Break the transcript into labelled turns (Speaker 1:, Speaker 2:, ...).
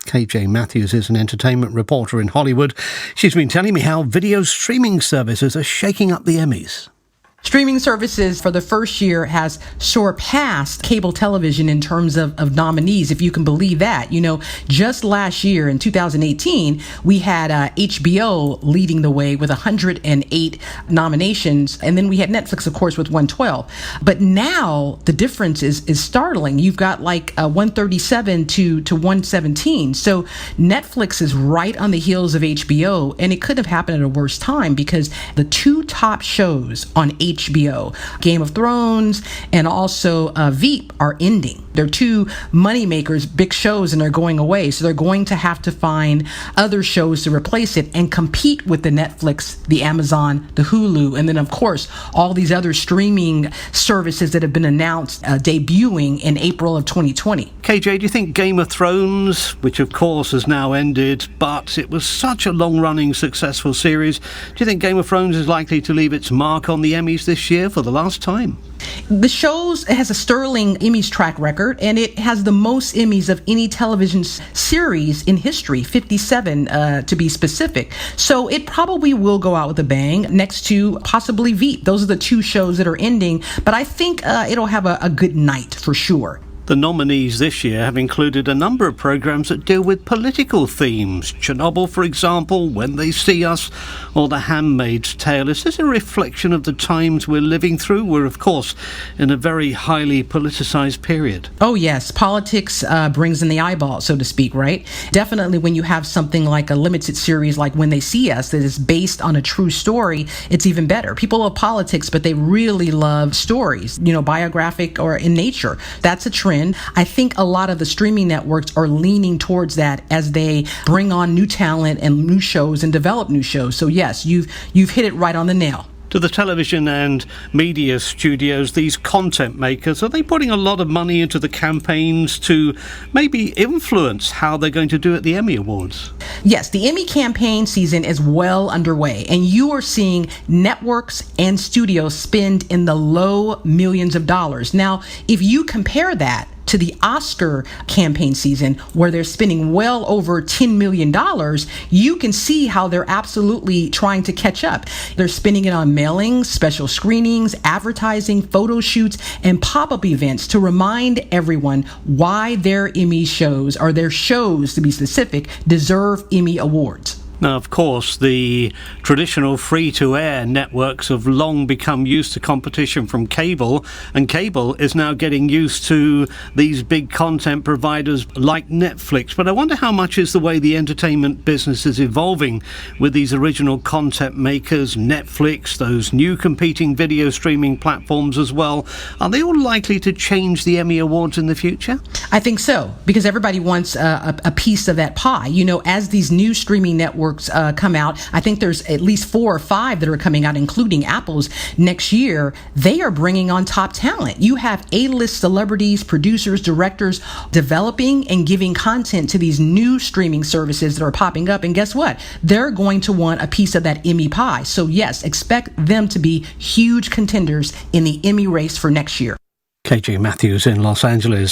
Speaker 1: KJ Matthews is an entertainment reporter in Hollywood. She's been telling me how video streaming services are shaking up the Emmys.
Speaker 2: Streaming services for the first year has surpassed cable television in terms of nominees, if you can believe that. You know, just last year in 2018, we had HBO leading the way with 108 nominations. And then we had Netflix, of course, with 112. But now the difference is startling. You've got like 137 to 117. So Netflix is right on the heels of HBO. And it couldn't have happened at a worse time because the two top shows on HBO, Game of Thrones and also Veep, are ending. They're two moneymakers, big shows, and they're going away. So they're going to have to find other shows to replace it and compete with the Netflix, the Amazon, the Hulu, and then, of course, all these other streaming services that have been announced debuting in April of 2020.
Speaker 1: KJ, do you think Game of Thrones, which of course has now ended, but it was such a long-running successful series, do you think Game of Thrones is likely to leave its mark on the Emmys this year for the last time?
Speaker 2: The show has a sterling Emmys track record, and it has the most Emmys of any television series in history, 57 to be specific. So it probably will go out with a bang next to possibly Veep. Those are the two shows that are ending, but I think it'll have a good night for sure.
Speaker 1: The nominees this year have included a number of programs that deal with political themes. Chernobyl, for example, When They See Us, or The Handmaid's Tale. Is this a reflection of the times we're living through? We're, of course, in a very highly politicised period.
Speaker 2: Oh, yes. Politics brings in the eyeball, so to speak, right? Definitely when you have something like a limited series like When They See Us that is based on a true story, it's even better. People love politics, but they really love stories, biographic or in nature. That's a trend. I think a lot of the streaming networks are leaning towards that as they bring on new talent and new shows and develop new shows. So yes, you've hit it right on the nail.
Speaker 1: To the television and media studios, these content makers, are they putting a lot of money into the campaigns to maybe influence how they're going to do at the Emmy Awards?
Speaker 2: Yes, the Emmy campaign season is well underway, and you are seeing networks and studios spend in the low millions of dollars. Now, if you compare that to the Oscar campaign season, where they're spending well over $10 million, you can see how they're absolutely trying to catch up. They're spending it on mailings, special screenings, advertising, photo shoots, and pop-up events to remind everyone why their Emmy shows, or their shows to be specific, deserve Emmy Awards.
Speaker 1: Now, of course, the traditional free-to-air networks have long become used to competition from cable, and cable is now getting used to these big content providers like Netflix. But I wonder how much is the way the entertainment business is evolving with these original content makers, Netflix, those new competing video streaming platforms as well. Are they all likely to change the Emmy Awards in the future?
Speaker 2: I think so, because everybody wants a piece of that pie. As these new streaming networks come out, I think there's at least 4 or 5 that are coming out, including Apple's next year. They are bringing on top talent. You have A-list celebrities, producers, directors developing and giving content to these new streaming services that are popping up. And guess what? They're going to want a piece of that Emmy pie. So yes, expect them to be huge contenders in the Emmy race for next year.
Speaker 1: KJ Matthews in Los Angeles.